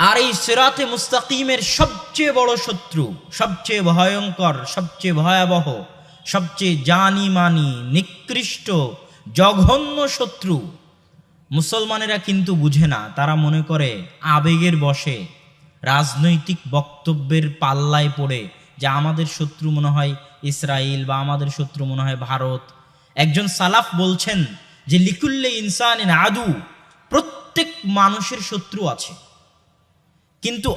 আর এই সিরাতে মুস্তাকিমের সবচেয়ে বড় শত্রু, সবচেয়ে ভয়ঙ্কর, সবচেয়ে ভয়াবহ, সবচেয়ে জানি মানি নিকৃষ্ট জঘন্য শত্রু মুসলমানেরা কিন্তু বুঝে না। তারা মনে করে আবেগের বশে, রাজনৈতিক বক্তব্যের পাল্লায় পড়ে যে আমাদের শত্রু মনে হয় ইসরায়েল বা আমাদের শত্রু মনে হয় ভারত। একজন সালাফ বলছেন যে লিকুল্লে ইনসানিন আদু, প্রত্যেক মানুষের শত্রু আছে। কিন্তু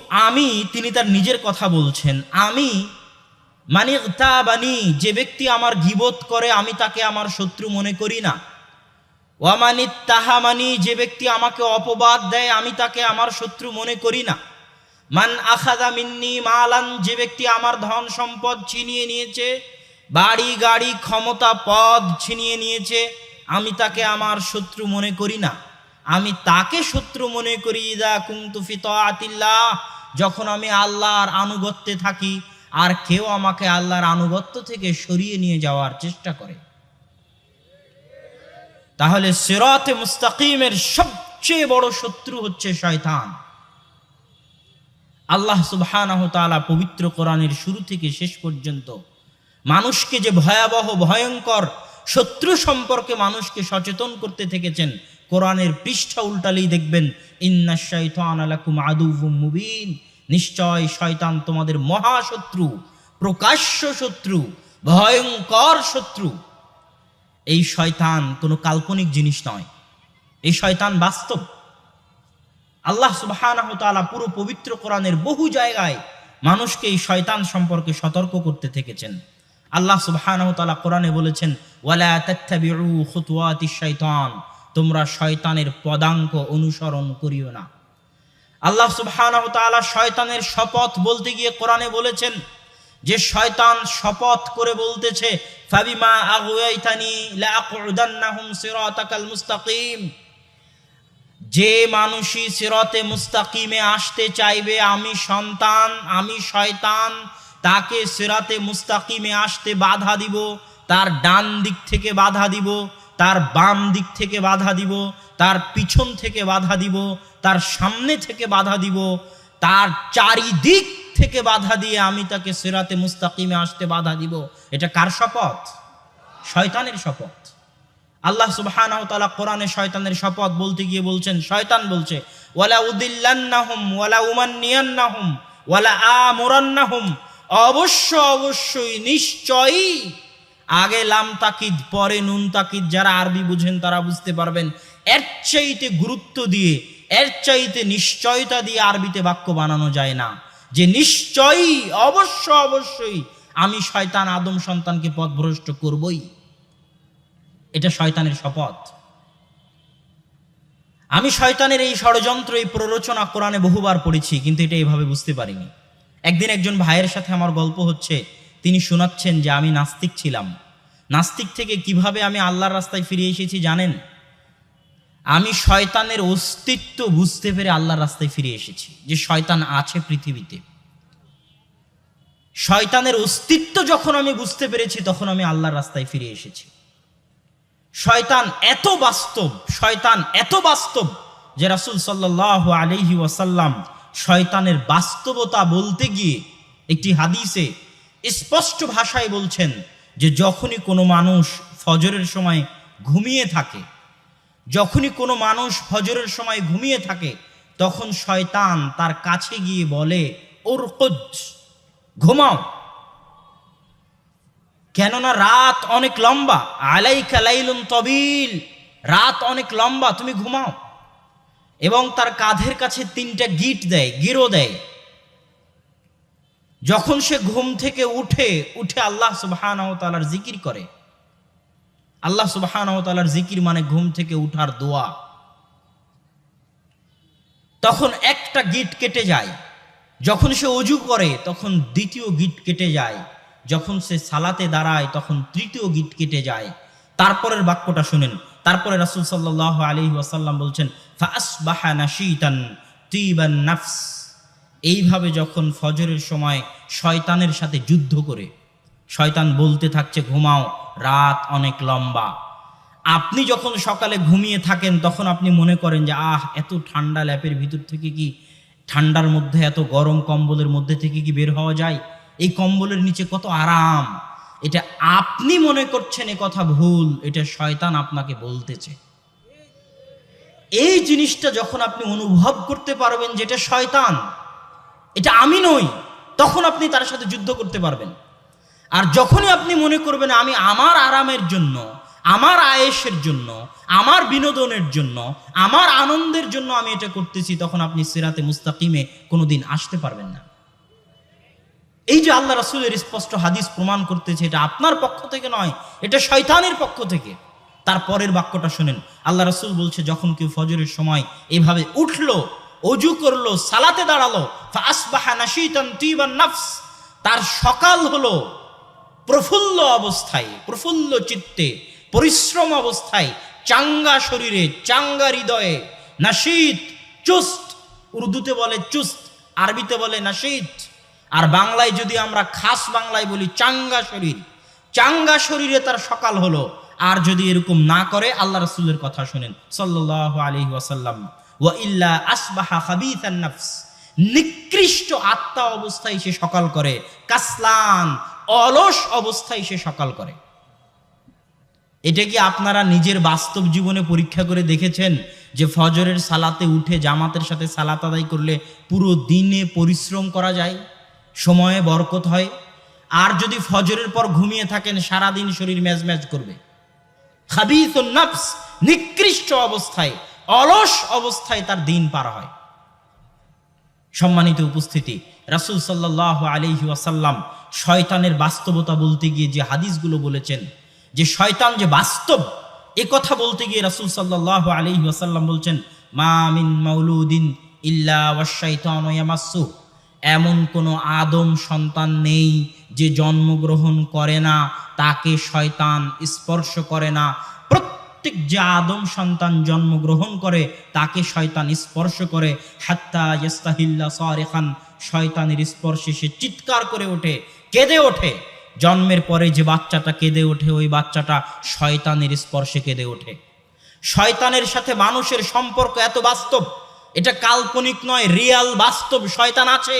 তিনি তার নিজের কথা বলছেন, আমি মানিগতাবানি, যে ব্যক্তি আমার গীবত করে আমি তাকে আমার শত্রু মনে করি না। ওয়ামানিত তাহামানি, যে ব্যক্তি আমাকে অপবাদ দেয় আমি তাকে আমার শত্রু মনে করি না। মান আখাযা মিন্নি মালান, যে ব্যক্তি আমার ধন সম্পদ ছিনিয়ে নিয়েছে, বাড়ি গাড়ি ক্ষমতা পদ ছিনিয়ে নিয়েছে, আমি তাকে আমার শত্রু মনে করি না। আমি তাকে শত্রু মনে করি ইযা কুনতু ফি তাআতিল্লাহ, যখন আমি আল্লাহর আনুগত্যে থাকি আর কেউ আমাকে আল্লাহর আনুগত্য থেকে সরিয়ে নিয়ে যাওয়ার চেষ্টা করে। তাহলে সিরাতে মুস্তাকিমের সবচেয়ে বড় শত্রু হচ্ছে শয়তান। আল্লাহ সুবহানাহু ওয়া তাআলা পবিত্র কোরআনের শুরু থেকে শেষ পর্যন্ত মানুষকে যে ভয়াবহ ভয়ঙ্কর শত্রু সম্পর্কে মানুষকে সচেতন করতে থেকেছেন, কোরআনের পৃষ্ঠা উল্টালেই দেখবেন ইন্নাশ শাইতানা লাকুম আদুউম মুবিন, নিশ্চয় শয়তান তোমাদের মহাশত্রু, প্রকাশ্য শত্রু, ভয়ঙ্কর শত্রু। এই শয়তান কোনো কাল্পনিক জিনিস নয়, এই শয়তান বাস্তব। আল্লাহ সুবহানাহু ওয়া তাআলা পুরো পবিত্র কোরআনের বহু জায়গায় মানুষকে এই শয়তান সম্পর্কে সতর্ক করতে থেকেছেন। আল্লাহ সুবহানাহু ওয়া তাআলা কোরআনে বলেছেন ওয়ালা তাত্তাবিউ খুতুওয়াতিশ শাইতান, তোমরা শয়তানের পদাঙ্ক অনুসরণ করিও না। আল্লাহ সুবহানাহু ওয়া তাআলা শয়তানের শপথ বলতে গিয়ে কোরআনে বলেছেন যে শয়তান শপথ করে বলতেছে ফাবিমা আগওয়াইতানি লাআকুদান্নাহুম সিরাতাকাল মুস্তাকিম, যে মানুষই সিরাতে মুস্তাকিমে আসতে চাইবে আমি শয়তান তাকে সিরাতে মুস্তাকিমে আসতে বাধা দিব। তার ডান দিক থেকে বাধা দিব, তার বাম দিক থেকে বাধা দিব, তার পিছন থেকে বাধা দিব, তার সামনে থেকে বাধা দিব, তার চারিদিক থেকে বাধা দিয়ে আমি তাকে সিরাতে মুস্তাকিমে আসতে বাধা দিব। এটা কার শপথ? শয়তানের শপথ। আল্লাহ সুবহানাহু ওয়া তাআলা কোরআনে শয়তানের শপথ বলতে গিয়ে বলছেন, শয়তান বলছে ওয়ালা উদিল্লান্নাহুম ওয়ালা উমান্নিয়ান্নাহুম ওয়ালা আমুরান্নাহুম, অবশ্যই নিশ্চয়ই, আগে লাম তাকিদ পরে নুন তাকিদ, যারা আরবি বুঝেন তারা বুঝতে পারবেন। এর চাইতে গুরুত্ব দিয়ে, এর চাইতে নিশ্চয়তা দিয়ে আরবিতে বাক্য বানানো যায় না, যে নিশ্চয়ই অবশ্যই আমি শয়তান আদম সন্তানকে পথভ্রষ্ট করবই। এটা শয়তানের শপথ। আমি শয়তানের এই ষড়যন্ত্র, এই প্ররোচনা কোরআনে বহুবার পড়েছি, কিন্তু এটা এইভাবে বুঝতে পারিনি। একদিন একজন ভাইয়ের সাথে আমার গল্প হচ্ছে, তিনি শোনাচ্ছেন যে আমি নাস্তিক ছিলাম, নাস্তিক থেকে কিভাবে আমি আল্লাহর রাস্তায় ফিরে এসেছি জানেন? আমি শয়তানের অস্তিত্ব বুঝতে পেরে আল্লাহর রাস্তায় ফিরে এসেছি, যে শয়তান আছে পৃথিবীতে। শয়তানের অস্তিত্ব যখন আমি বুঝতে পেরেছি তখন আমি আল্লাহর রাস্তায় ফিরে এসেছি। শয়তান এত বাস্তব যে রাসূল সাল্লাল্লাহু আলাইহি ওয়াসাল্লাম শয়তানের বাস্তবতা বলতে গিয়ে একটি হাদিসে স্পষ্ট ভাষায় বলছেন যে যখনই কোনো মানুষ ফজরের সময় ঘুমিয়ে থাকে, তখন শয়তান তার কাছে গিয়ে বলে উরকুদ, ঘুমাও, কেননা রাত অনেক লম্বা, আলাইকা লাইলুন তাবিল, রাত অনেক লম্বা, তুমি ঘুমাও। এবং তার কাঁধের কাছে 3টা গিরো দেয়। যখন সে ঘুম থেকে উঠে আল্লাহ সুবহানাহু ওয়া তাআলার জিকির করে। আল্লাহ সুবহানাহু ওয়া তাআলার জিকির মানে ঘুম থেকে উঠার দোয়া। তখন একটা গিট কেটে যায়, যখন সে ওযু করে তখন 2য় গিট কেটে যায়, যখন সে সালাতে দাঁড়ায় তখন 3য় গিট কেটে যায়। তারপরের বাক্যটা শুনেন, তারপরে রাসূল সাল্লাল্লাহু আলাইহি ওয়াসাল্লাম বলছেন ফাআসবাহা নাশীতান তিবান নাফস। এইভাবে যখন ফজরের সময় শয়তানের সাথে যুদ্ধ করে, শয়তান বলতে থাকছে ঘুমাও, রাত অনেক লম্বা। আপনি যখন সকালে ঘুমিয়ে থাকেন তখন আপনি মনে করেন যে এত ঠান্ডা ল্যাপের ভিতর থেকে কি ঠান্ডার মধ্যে এত গরম কম্বলের মধ্যে থেকে কি বের হওয়া যায়? এই কম্বলের নিচে কত আরাম। এটা আপনি মনে করছেন এ কথা ভুল, এটা শয়তান আপনাকে বলতেছে। এই জিনিসটা যখন আপনি অনুভব করতে পারবেন যেটা শয়তান, এটা আমি নই, তখন আপনি তার সাথে যুদ্ধ করতে পারবেন। আর যখনই আপনি মনে করবেন আমি আমার আরামের জন্য, আমার আয়েশের জন্য, আমার বিনোদনের জন্য, আমার আনন্দের জন্য আমি এটা করতেছি, তখন আপনি সিরাতে মুস্তাকিমে কোনোদিন আসতে পারবেন না। এই যে আল্লাহ রাসূলের স্পষ্ট হাদিস প্রমাণ করতেছে এটা আপনার পক্ষ থেকে নয়, এটা শয়তানের পক্ষ থেকে। তারপরের বাক্যটা শুনেন, আল্লাহ রাসূল বলছে যখন কেউ ফজরের সময় এভাবে উঠলো, অজু করলো, সালাতে দাঁড়ালো, ফাসবাহা নাশীতান তিবান নাফস, তার সকাল হলো প্রফুল্ল অবস্থায়, প্রফুল্ল চিত্তে, পরিশ্রম অবস্থায়, চাঙ্গা শরীরে, চাঙ্গা হৃদয়ে, নাশীত, চুস্ত, উর্দুতে বলে চুস্ত, আরবিতে বলে নাশীত, আর বাংলায় যদি আমরা খাস বাংলায় বলি চাঙ্গা শরীর, চাঙ্গা শরীরে তার সকাল হলো। আর যদি এরকম না করে, আল্লাহ রাসূলের কথা শুনেন সাল্লাল্লাহু আলাইহি ওয়াসাল্লাম, ওয়া ইল্লা আসবাহা খাবিথান নাফস, নিকৃষ্ট আত্মা অবস্থায় সে সকাল করে, কাসলান, অলস অবস্থায় সে সকাল করে। এটা কি আপনারা নিজের বাস্তব জীবনে পরীক্ষা করে দেখেছেন যে ফজরের সালাতে উঠে জামাতের সাথে সালাত আদায় করলে পুরো দিনে পরিশ্রম করা যায়, সময়ে বরকত হয়? আর যদি ফজরের পর ঘুমিয়ে থাকেন, সারাদিন শরীর ম্যাজ করবে। খাবিসুন নাফস, নিকৃষ্ট অবস্থায়, অলস অবস্থায় তার দিন পার হয়। সম্মানিত উপস্থিতি, রাসূল সাল্লাল্লাহু আলাইহি ওয়াসাল্লাম শয়তানের বাস্তবতা বলতে গিয়ে যে হাদিসগুলো বলেছেন, যে শয়তান যে বাস্তব, এ কথা বলতে গিয়ে রাসূল সাল্লাল্লাহু আলাইহি ওয়াসাল্লাম বলছেন, মা মিন মাউলুদিন ইল্লা ওয়াশ-শাইতানু ইয়ামাসসু, এমন কোনো আদম সন্তান নেই যে জন্মগ্রহণ করে না, তাকে শয়তান স্পর্শ করে না। প্রত্যেক যে আদম সন্তান জন্মগ্রহণ করে তাকে শয়তান স্পর্শ করে। হাত্তা ইয়াস্তাহিল্লা সারিখান, শয়তানের স্পর্শে সে চিৎকার করে ওঠে, কেঁদে ওঠে। জন্মের পরে যে বাচ্চাটা কেঁদে ওঠে, ওই বাচ্চাটা শয়তানের স্পর্শে কেঁদে ওঠে। শয়তানের সাথে মানুষের সম্পর্ক এত বাস্তব, এটা কাল্পনিক নয়, রিয়াল বাস্তব শয়তান আছে।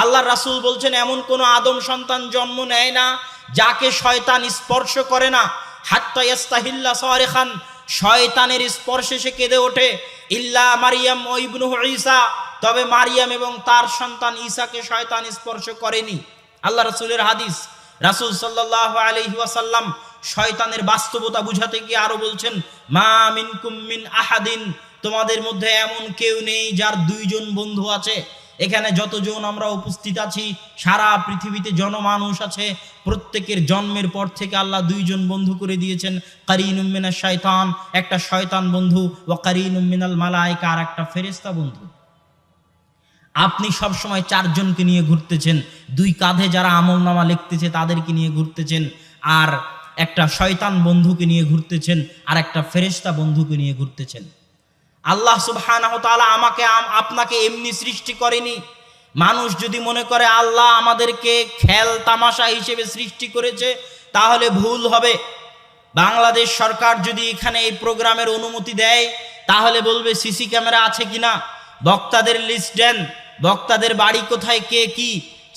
আল্লাহর রাসূল বলছেন এমন কোনো আদম সন্তান জন্ম নেয় না যাকে শয়তান স্পর্শ করে না। হাত্তা ইয়াস্তাহিল্লা সারিখান, শয়তানের স্পর্শে সে কেঁদে ওঠে। ইল্লা মারিয়াম ও ইবনুহু ঈসা, তবে মারিয়াম এবং তার সন্তান ঈসাকে শয়তান স্পর্শ করেনি। আল্লাহ রাসূলের হাদিস। রাসূল সাল্লাল্লাহু আলাইহি ওয়াসাল্লাম শয়তানের বাস্তবতা বুঝাতে গিয়ে আরো বলছেন, মা মিনকুম মিন আহাদিন, তোমাদের মধ্যে এমন কেউ নেই যার দুইজন বন্ধু আছে। এখানে যতজন আমরা উপস্থিত আছি, সারা পৃথিবীতে জনমানুষ আছে, প্রত্যেকের জন্মের পর থেকে আল্লাহ দুইজন বন্ধু করে দিয়েছেন। কারিনুম মিনাশ শাইতান, একটা শয়তান বন্ধু, ওয়া কারিনুম মিনাল মালায়েকা, আর একটা ফেরেশতা বন্ধু। আপনি সব সময় চারজনকে নিয়ে ঘুরতেছেন, দুই কাঁধে যারা আমলনামা লিখতেছে তাদেরকে নিয়ে ঘুরতেছেন, আর একটা শয়তান বন্ধুকে নিয়ে ঘুরতেছেন, আর একটা ফেরেশতা বন্ধুকে নিয়ে ঘুরতেছেন। আল্লাহ সুবহানাহু ওয়া তাআলা আমাকে আপনাকে এমনি সৃষ্টি করেনি। মানুষ যদি মনে করে আল্লাহ আমাদেরকে খেল তামাশা হিসেবে সৃষ্টি করেছে, তাহলে ভুল হবে। বাংলাদেশ সরকার যদি এখানে এই প্রোগ্রামের অনুমতি দেয়, তাহলে বলবে সিসি ক্যামেরা আছে কিনা, বক্তাদের লিস্ট দেন, বক্তাদের বাড়ি কোথায়, কে কি,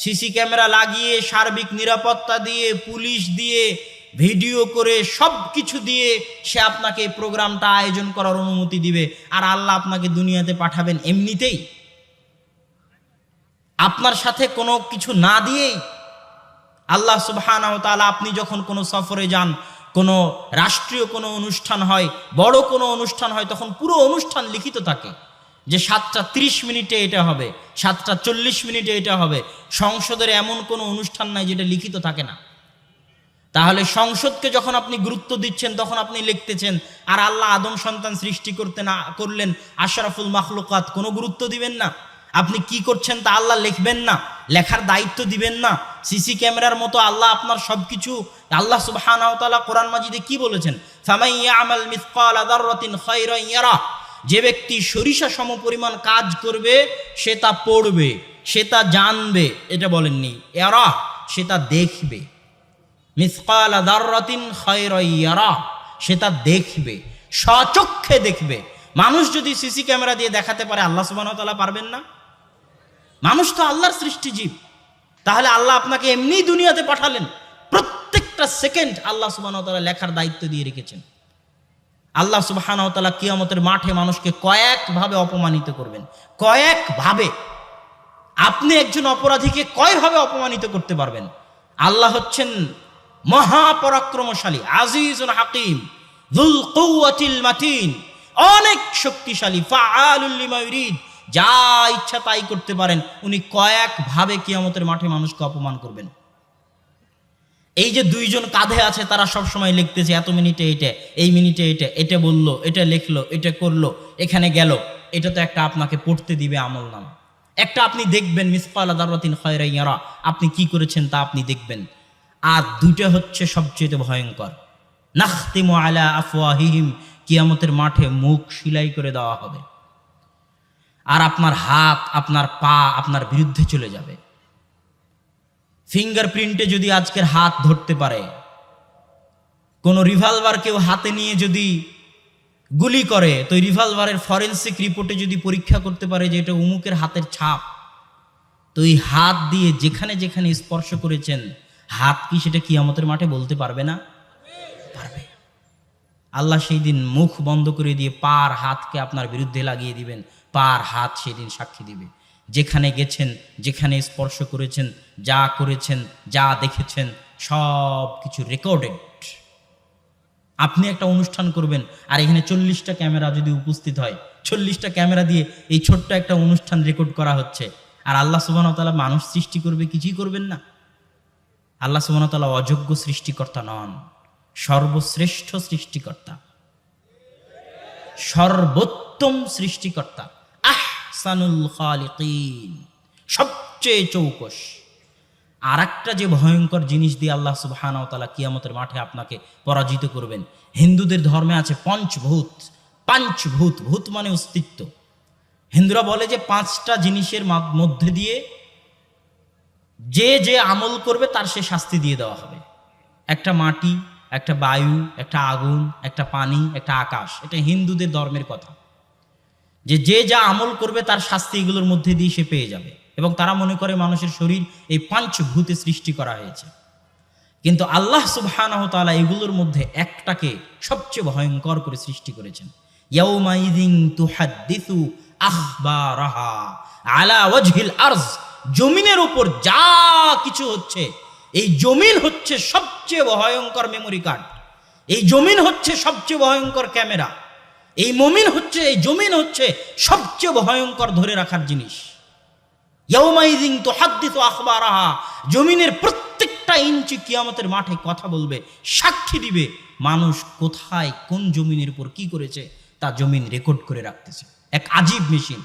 সিসি ক্যামেরা লাগিয়ে, সার্বিক নিরাপত্তা দিয়ে, পুলিশ দিয়ে, ভিডিও করে, সব কিছু দিয়ে সে আপনাকে এই প্রোগ্রামটা আয়োজন করার অনুমতি দিবে। আর আল্লাহ আপনাকে দুনিয়াতে পাঠাবেন এমনিতেই, আপনার সাথে কোনো কিছু না দিয়েই। আল্লাহ সুবহানাহু ওয়া তাআলা, আপনি যখন কোনো সফরে যান, কোনো রাষ্ট্রীয় কোনো অনুষ্ঠান হয়, বড় কোনো অনুষ্ঠান হয়, তখন পুরো অনুষ্ঠান লিখিত থাকে যে 7:30 এটা হবে, 7:40 এটা হবে। সংসদের এমন কোনো অনুষ্ঠান নাই যেটা লিখিত থাকে না। তাহলে সংসদকে যখন আপনি গুরুত্ব দিচ্ছেন, তখন আপনি লিখতেছেন, আর আল্লাহ আদম সন্তান সৃষ্টি করলেন আশরাফুল মাখলুকাত, কোনো গুরুত্ব দিবেন না। আপনি কি করছেন তা আল্লাহ লিখবেন না, লেখার দায়িত্ব দিবেন না। সিসি ক্যামেরার মতো আল্লাহ আপনার সবকিছু। আল্লাহ সুবহানাহু ওয়া তাআলা কোরআন মাজিদে কি বলেছেন, ফামান ইয়ামাল মিসকালা যাররাতিন খায়রান ইয়ারা, যে ব্যক্তি সরিষা সমপরিমাণ কাজ করবে সে তা পড়বে, সে তা জানবে, এটা বলেননি, ইয়ারা, সে তা দেখবে। মিসকালা যাররাতিন খায়রান ইয়ারা, সে তা দেখবে, স্বচক্ষে দেখবে। মানুষ যদি সিসি ক্যামেরা দিয়ে দেখাতে পারে, আল্লাহ সুবহানাহু ওয়া তাআলা পারবেন না? মানুষ তো আল্লাহর সৃষ্টি জীব। তাহলে আল্লাহ আপনাকে এমনি দুনিয়াতে পাঠালেন, প্রত্যেকটা সেকেন্ড আল্লাহ সুবহানাহু ওয়া তাআলা লেখার দায়িত্ব দিয়ে রেখেছেন। আল্লাহ সুবহানাহু ওয়া তাআলা কিয়ামতের মাঠে মানুষকে কয়েকভাবে অপমানিত করবেন, কয়েকভাবে। আপনি একজন অপরাধীকে কয়ভাবে অপমানিত করতে পারবেন? আল্লাহ হচ্ছেন মহাপরাক্রমশালী, আজিজুল হাকিম, যুল কুওয়াতিল মাতিন, অনেক শক্তিশালী, ফাআলুল লিমা ইউরিদ, যা ইচ্ছা তাই করতে পারেন। উনি কয়েকভাবে কিয়ামতের মাঠে মানুষকে অপমান করবেন। এই যে দুইজন কাঁধে আছে, তারা সব সময় লিখতেছে এত মিনিটে এটা, এই মিনিটে এটা, এটা বললো, এটা লিখলো, এটা করলো, এখানে গেল। এটা তো একটা আপনাকে পড়তে দিবে আমলনামা, একটা আপনি দেখবেন মিসকালা যাররাতিন খায়রান ইয়ারা, আপনি কি করেছেন তা আপনি দেখবেন। আর দুইটা হচ্ছে সবচেয়ে ভয়ঙ্কর, নাখতিমু আলা আফওয়াহিহিম, কিয়ামতের মাঠে মুখ সেলাই করে দেওয়া হবে, আর আপনার হাত, আপনার পা আপনার বিরুদ্ধে চলে যাবে। ফিঙ্গারপ্রিন্টে যদি আজকের হাত ধরতে পারে, কোন রিভলভার কেউ হাতে নিয়ে যদি গুলি করে, তো রিভলভারের ফরেনসিক রিপোর্টে যদি পরীক্ষা করতে পারে যে এটা উমুকের হাতের ছাপ, তো এই হাত দিয়ে যেখানে যেখানে স্পর্শ করেছেন, হাত কি সেটা কিয়ামতের মাঠে বলতে পারবে না? পারবে। আল্লাহ সেই দিন মুখ বন্ধ করে দিয়ে পার হাতকে আপনার বিরুদ্ধে লাগিয়ে দিবেন, পার হাত সেই দিন সাক্ষী দিবে। যেখানে গেছেন, যেখানে স্পর্শ করেছেন, যা করেছেন, যা দেখেছেন, সব কিছু রেকর্ডেড। আপনি একটা অনুষ্ঠান করবেন, আর এখানে 40টা ক্যামেরা যদি উপস্থিত হয়, 40টা ক্যামেরা দিয়ে এই ছোট্ট একটা অনুষ্ঠান রেকর্ড করা হচ্ছে, আর আল্লাহ সুবহানাহু ওয়া তাআলা মানুষ সৃষ্টি করবে, কিছুই করবেন না। আল্লাহ সুবহানাহু ওয়া তাআলা অযোগ্য সৃষ্টিকর্তা নন, সর্বশ্রেষ্ঠ সৃষ্টিকর্তা, সর্বোত্তম সৃষ্টিকর্তা, আহসানুল খালিকিন, সবচেয়ে চৌকস। আর একটা যে ভয়ঙ্কর জিনিস দিয়ে আল্লাহ সুবহানাহু ওয়া তাআলা কিয়ামতের মাঠে আপনাকে পরাজিত করবেন, হিন্দুদের ধর্মে আছে পঞ্চভূত। পাঞ্চভূত, ভূত মানে অস্তিত্ব। হিন্দুরা বলে যে 5টা জিনিসের মধ্যে দিয়ে যে যে আমল করবে তার সে শাস্তি দিয়ে দেওয়া হবে। একটা মাটি, একটা বায়ু, একটা আগুন, একটা পানি, একটা আকাশ। এটা হিন্দুদের ধর্মের কথা, যে যে যা আমল করবে তার শাস্তি এগুলোর মধ্যে দিয়ে সে পেয়ে যাবে। এবং তারা মনে করে মানুষের শরীর এই পঞ্চভূতে সৃষ্টি করা হয়েছে। কিন্তু আল্লাহ সুবহানাহু ওয়া তাআলা এগুলোর মধ্যে একটাকে সবচেয়ে ভয়ঙ্কর করে সৃষ্টি করেছেন। ইয়াউমাইযিন তুহাদ্দিসু আখবারাহা আলা ওয়াজহিল আরজ, জমিনের উপর যা কিছু হচ্ছে, এই জমিন হচ্ছে সবচেয়ে ভয়ঙ্কর মেমোরি কার্ড, এই জমিন হচ্ছে সবচেয়ে ভয়ঙ্কর ক্যামেরা, এই জমিন হচ্ছে সবচেয়ে ভয়ঙ্কর ধরে রাখার জিনিস। ইয়াউমাইযিন তুহাদ্দিসু আখবারাহা, জমিনের প্রত্যেকটা ইঞ্চি কিয়ামতের মাঠে কথা বলবে, সাক্ষী দিবে। মানুষ কোথায় কোন জমিনের উপর কি করেছে তা জমিন রেকর্ড করে রাখতেছে। এক আজীব মেশিন।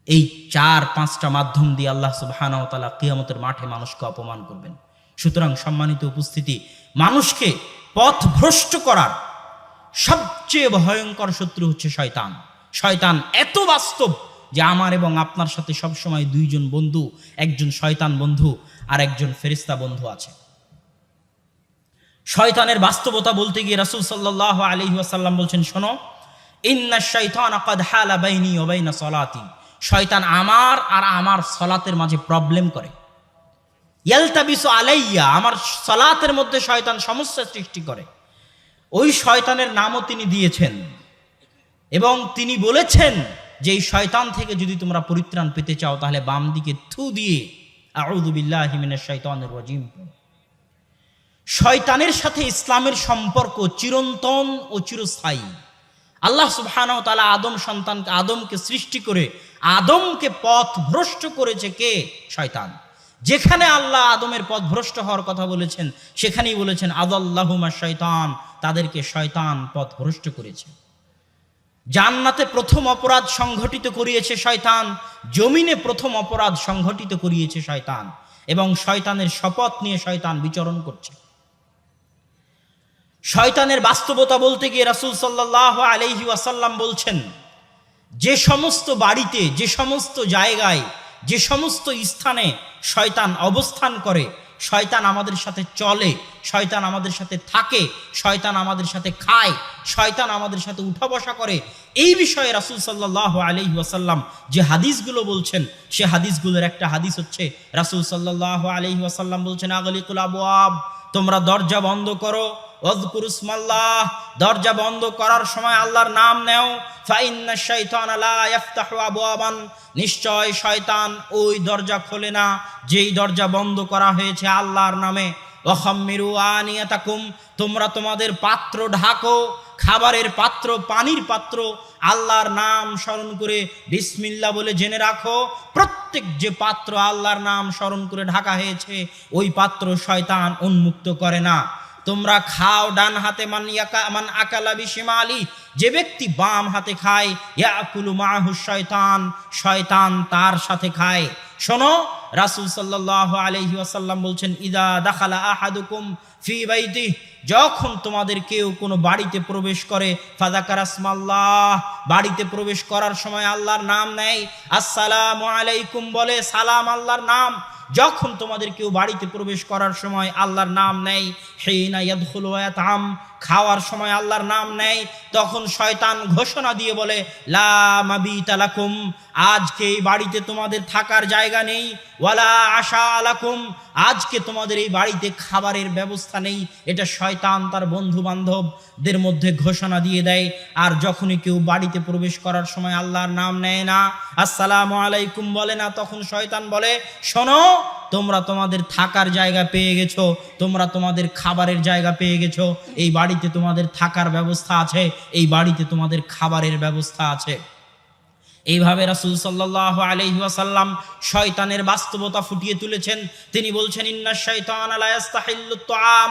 এই 4-5টা মাধ্যম দিয়ে আল্লাহ সুবহানাহু ওয়া তাআলা কিয়ামতের মাঠে মানুষকে অপমান করবেন। সুতরাং সম্মানিত উপস্থিতি, মানুষকে পথভ্রষ্ট করার সবচেয়ে ভয়ঙ্কর শত্রু হচ্ছে শয়তান। শয়তান এত বাস্তব যে আমার এবং আপনার সাথে সবসময় 2 জন বন্ধু, একজন শয়তান বন্ধু আর একজন ফেরেশতা বন্ধু আছে। শয়তানের বাস্তবতা বলতে গিয়ে রাসূল সাল্লাল্লাহু আলাইহি ওয়াসাল্লাম বলছেন, শোনো, ইন্নাশ শাইতানা ক্বাদ হালা বাইনি ওয়া বাইনা সালাতি, শয়তান আমার আর আমার সালাতের মাঝে প্রবলেম করে। ইয়ালতাবিসু আলাইয়া, আমার সালাতের মধ্যে শয়তান সমস্যা সৃষ্টি করে। ওই শয়তানের নামও তিনি দিয়েছেন এবং তিনি বলেছেন যে এই শয়তান থেকে যদি তোমরা পরিত্রাণ পেতে চাও তাহলে বাম দিকে থু দিয়ে আউযু বিল্লাহি মিনাশ শাইতানির রাজিম। শয়তানের সাথে ইসলামের সম্পর্ক চিরন্তন ও চিরস্থায়ী। আল্লাহ সুবহানাহু ওয়া তাআলা আদমকে সৃষ্টি করে আদমকে পথভ্রষ্ট করেছে কে? শয়তান। যেখানে আল্লাহ আদমের পথভ্রষ্ট হওয়ার কথা বলেছেন সেখানেই বলেছেন আযাল্লাহুমা শাইতান, তাদেরকে শয়তান পথভ্রষ্ট করেছে। জান্নাতে প্রথম অপরাধ সংঘটিত করিয়েছে শয়তান, জমিনে প্রথম অপরাধ সংঘটিত করিয়েছে শয়তান, এবং শয়তানের শপথ নিয়ে শয়তান বিচরণ করছে। শয়তানের বাস্তবতা বলতে গিয়ে রাসূল সাল্লাল্লাহু আলাইহি ওয়াসাল্লাম বলছেন, যে সমস্ত বাড়িতে, যে সমস্ত জায়গায়, যে সমস্ত স্থানে শয়তান অবস্থান করে শয়তান আমাদের সাথে চলে, শয়তান আমাদের সাথে থাকে, শয়তান আমাদের সাথে খায়, শয়তান আমাদের সাথে উঠা বসা করে। এই বিষয়ে রাসূল সাল্লাল্লাহু আলাইহি ওয়াসাল্লাম যে হাদিসগুলো বলছেন, সে হাদিসগুলোর একটা হাদিস হচ্ছে রাসূল সাল্লাল্লাহু আলাইহি ওয়াসাল্লাম বলছেন, আগলিকুল আবওয়াব, তোমরা দরজা বন্ধ করো, ওয়াজকুরুসমাল্লাহ, দরজা বন্ধ করার সময় আল্লাহর নাম নেও, ফাইন্নাশ শাইতানা লা ইফতাহু আবওয়াবান, নিশ্চয় শয়তান ওই দরজা খোলে না যেই দরজা বন্ধ করা হয়েছে আল্লাহর নামে। ওয়াখাম্মিরু আনিয়াতাকুম, তোমরা তোমাদের পাত্র ঢাকো, খাবারের পাত্র, পানির পাত্র আল্লাহর নাম স্মরণ করে বিসমিল্লাহ বলে জেনে রাখো। প্রত্যেক যে পাত্র আল্লাহর নাম স্মরণ করে ঢাকা হয়েছে ওই পাত্র শয়তান উন্মুক্ত করে না। তোমরা খাও ডান হাতে, মান আকালা বিশিমালি, যে ব্যক্তি বাম হাতে খায়, ইয়াকুলু মাহু শয়তান, শয়তান তার সাথে খায়। শোনো, রাসূল সাল্লাল্লাহু আলাইহি ওয়াসাল্লাম বলছেন, ইদা দাখালা আহাদুকুম ফি বাইতি, যখন তোমাদের কেউ কোনো বাড়িতে প্রবেশ করে, ফাযাকারা ইসমাল্লাহ, বাড়িতে প্রবেশ করার সময় আল্লাহর নাম নেয়, আসসালামু আলাইকুম বলে, সালাম আল্লাহর নাম। যখন তোমাদের কেউ বাড়িতে প্রবেশ করার সময় আল্লাহর নাম নেয়, হিনা ইয়াদখুলু ওয়া ইয়াতআম, খাওয়ার সময় আল্লাহর নাম নেয়, তখন শয়তান ঘোষণা দিয়ে বলে, লা মাবিতা লাকুম, আজকে এই বাড়িতে তোমাদের থাকার জায়গা নেই, ওয়ালা আশা লাকুম, আজকে তোমাদের এই বাড়িতে খাবারের ব্যবস্থা নেই। এটা শয়তান তার বন্ধু বান্ধবদের মধ্যে ঘোষণা দিয়ে দেয়। আর যখনই কেউ বাড়িতে প্রবেশ করার সময় আল্লাহর নাম নেয় না, আসসালামু আলাইকুম বলে না, তখন শয়তান বলে, শোনো, তোমরা তোমাদের থাকার জায়গা পেয়ে গেছো, তোমরা তোমাদের খাবারের জায়গা পেয়ে গেছো, এই বাড়িতে তোমাদের থাকার ব্যবস্থা আছে, এই বাড়িতে তোমাদের খাবারের ব্যবস্থা আছে। এইভাবে রাসূল সাল্লাল্লাহু আলাইহি ওয়াসাল্লাম শয়তানের বাস্তবতা ফুটিয়ে তুলেছেন। তিনি বলছেন, ইন্নাশ শাইতানা লা ইস্তাহিল্লুত তুআম,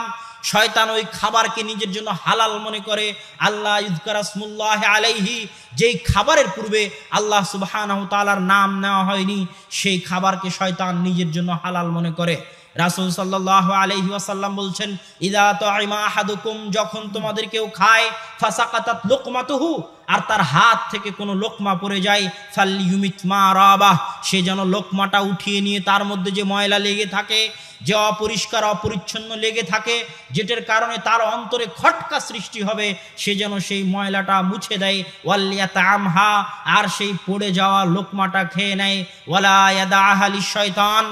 শয়তান ওই খাবারকে নিজের জন্য হালাল মনে করে। আল্লাহ ইযকারা ইসমুল্লাহ আলাইহি, যেই খাবারের পূর্বে আল্লাহ সুবহানাহু তাআলার নাম নেওয়া হয়নি, সেই খাবারকে শয়তান নিজের জন্য হালাল মনে করে। রাসূল সাল্লাল্লাহু আলাইহি ওয়াসাল্লাম বলছেন, ইযা তুইমা আহাদুকুম, যখন তোমাদের কেউ খায়, ফাসাকাতাত লুকমাতুহু, আর তার হাত থেকে কোনো লোকমা পড়ে যায়, ফালইউমিত মা রাবাহ, সে যেন লোকমাটা উঠিয়ে নিয়ে তার মধ্যে যে ময়লা লেগে থাকে, যে অপরিষ্কার অপরিচ্ছন্ন লেগে থাকে, যেটার কারণে তার অন্তরে খটকা সৃষ্টি হবে, সে যেন সেই ময়লাটা মুছে দেয়। ওয়ালিয়াতামহা, আর সেই পড়ে যাওয়া লোকমাটা খেয়ে নেয়। ওয়ালা ইয়াদাহা লিশয়তান,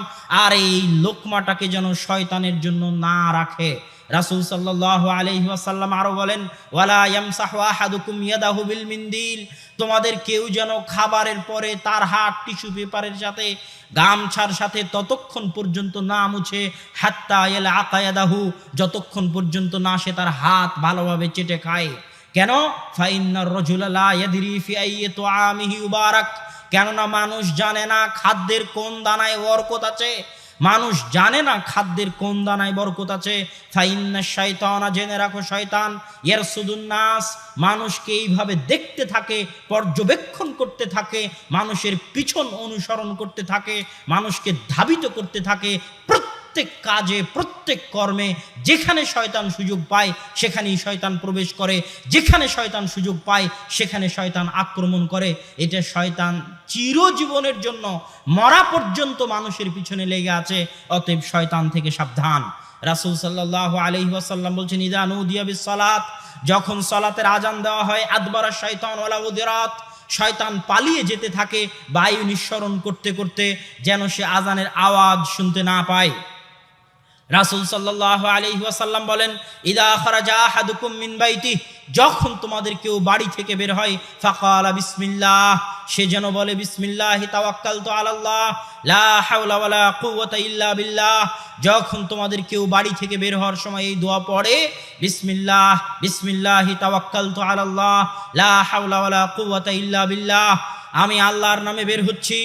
আর এই লোকমাটাকে যেন শয়তানের জন্য না রাখে। রাসূল সাল্লাল্লাহু আলাইহি ওয়াসাল্লাম আরো বলেন, ওয়ালা ইয়ামসাহু আহাদুকুম ইয়াদাহু বিল মিনদিল, তোমাদের কেউ যেন খাবারের পরে তার হাত টিস্যু পেপারের সাথে, গামছার সাথে ততক্ষণ পর্যন্ত না মুছে, হাত্তা ইয়ালআকা ইয়াদাহু, যতক্ষণ পর্যন্ত না সে তার হাত ভালোভাবে চেটে খায়। কেন? ফাইন্নার রাজুলা লা ইয়াদরি ফি আইয়ি তুআমিহি ইউবারাক, কেননা মানুষ জানে না খাদ্যের কোন দানায় বরকত আছে, মানুষ জানে না খাদ্যের কোন দানায় বরকত আছে। ফাইন্নাশ শাইতানা, জেনে রাখো শয়তান, ইয়ারসুদুন নাস, মানুষকে এইভাবে দেখতে থাকে, পর্যবেক্ষণ করতে থাকে, মানুষের পিছন অনুসরণ করতে থাকে, মানুষকে ধাবিত করতে থাকে। প্রত্যেক কাজে, প্রত্যেক কর্মে যেখানে শয়তান সুযোগ পায় সেখানেই শয়তান প্রবেশ করে, যেখানে শয়তান সুযোগ পায় সেখানে শয়তান আক্রমণ করে। এটা শয়তান চিরজীবনের জন্য, মরা পর্যন্ত মানুষের পিছনে লেগে আছে। অতএব শয়তান থেকে সাবধান। রাসূল সাল্লাল্লাহু আলাইহি ওয়াসাল্লাম বলছেন, ইযা নুদিয়া বিস-সালাত, যখন সালাতের আজান দেওয়া হয়, আদবারা শয়তান ওয়ালা উদিরাত, শয়তান পালিয়ে যেতে থাকে বায়ু নিঃসরণ করতে করতে, যেন সে আজানের আওয়াজ শুনতে না পায়। রাসূল সাল্লাল্লাহু আলাইহি ওয়াসাল্লাম বলেন, ইদা খারাজা আহাদুকুম মিন বাইতি, যখন তোমাদের কেউ বাড়ি থেকে বের হয়, ফাকালা বিসমিল্লাহ, সে যেন বলে, বিসমিল্লাহি তাওয়াক্কালতু আলাল্লাহ লা হাওলা ওয়ালা কুওয়াতা ইল্লা বিল্লাহ। যখন তোমাদের কেউ বাড়ি থেকে বের হওয়ার সময় এই দোয়া পড়ে, বিসমিল্লাহ, বিসমিল্লাহি তাওয়াক্কালতু আলাল্লাহ লা হাওলা ওয়ালা কুওয়াতা ইল্লা বিল্লাহ, আমি আল্লাহর নামে বের হচ্ছি,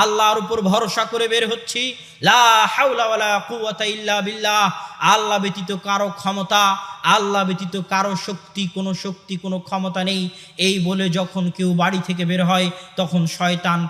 আল্লাহর উপর ভরসা করে বের হচ্ছি, লা হাওলা ওয়ালা কুওয়াতা ইল্লা বিল্লাহ, আল্লাহ ব্যতীত কারো ক্ষমতা, আল্লাহ ব্যতীত কারো শক্তি, কোনো ক্ষমতা নেই। এই বলে যখন কেউ বাড়ি থেকে বের হয়, তখন শয়তান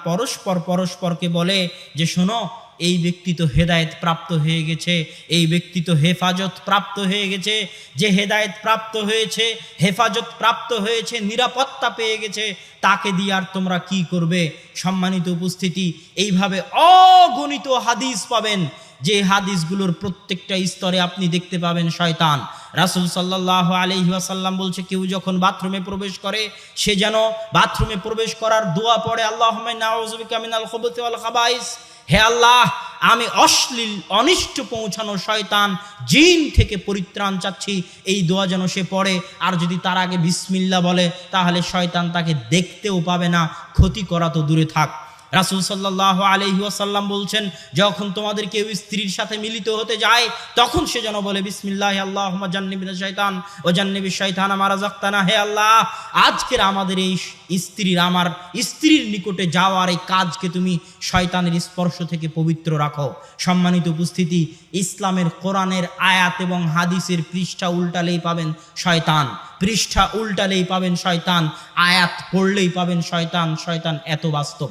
পরস্পরকে বলে যে, শোনো, এই ব্যক্তি তো হেদায়েত প্রাপ্ত হয়ে গেছে, এই ব্যক্তি তো হেফাজত প্রাপ্ত হয়ে গেছে, যে হেদায়েত প্রাপ্ত হয়েছে, হেফাজত প্রাপ্ত হয়েছে, নিরাপত্তা পেয়ে গেছে, তাকে দিয়ে আর তোমরা কি করবে? সম্মানিত উপস্থিতি, এইভাবে অগণিত হাদিস পাবেন যে হাদিসগুলোর প্রত্যেকটা স্তরে আপনি দেখতে পাবেন শয়তান। রাসূল সাল্লাল্লাহু আলাইহি ওয়াসাল্লাম বলছে, কেউ যখন বাথরুমে প্রবেশ করে সে যেন বাথরুমে প্রবেশ করার দোয়া পড়ে, আল্লাহুম্মা ইন্না আউযু বিকা মিনাল খুবুসি ওয়াল খাবাইস, হে আল্লাহ আমি অশ্লীল অনিষ্ট পৌঁছানো শয়তান জিন থেকে পরিত্রাণ চাচ্ছি, এই দোয়া যেন সে পড়ে। আর যদি তার আগে বিসমিল্লাহ বলে তাহলে শয়তান তাকে দেখতেও পাবে না, ক্ষতি করা তো দূরে থাক। রাসূল সাল্লাল্লাহু আলাইহি ওয়াসাল্লাম বলছেন, যখন তোমাদের কেউ স্ত্রীর সাথে মিলিত হতে যায় তখন সে যেন বলে বিসমিল্লাহি আল্লাহুম্মা জান্নিবিনা শাইতান ওয়া জান্নিবিশ শাইতানা মা রাযাকতানা, হে আল্লাহ আজকের আমাদের এই আমার স্ত্রীর নিকটে যাওয়ার এই কাজকে তুমি শয়তানের স্পর্শ থেকে পবিত্র রাখো। সম্মানিত উপস্থিতি, ইসলামের কোরআনের আয়াত এবং হাদিসের পৃষ্ঠা উল্টালেই পাবেন শয়তান, পৃষ্ঠা উল্টালেই পাবেন শয়তান, আয়াত পড়লেই পাবেন শয়তান। শয়তান এত বাস্তব।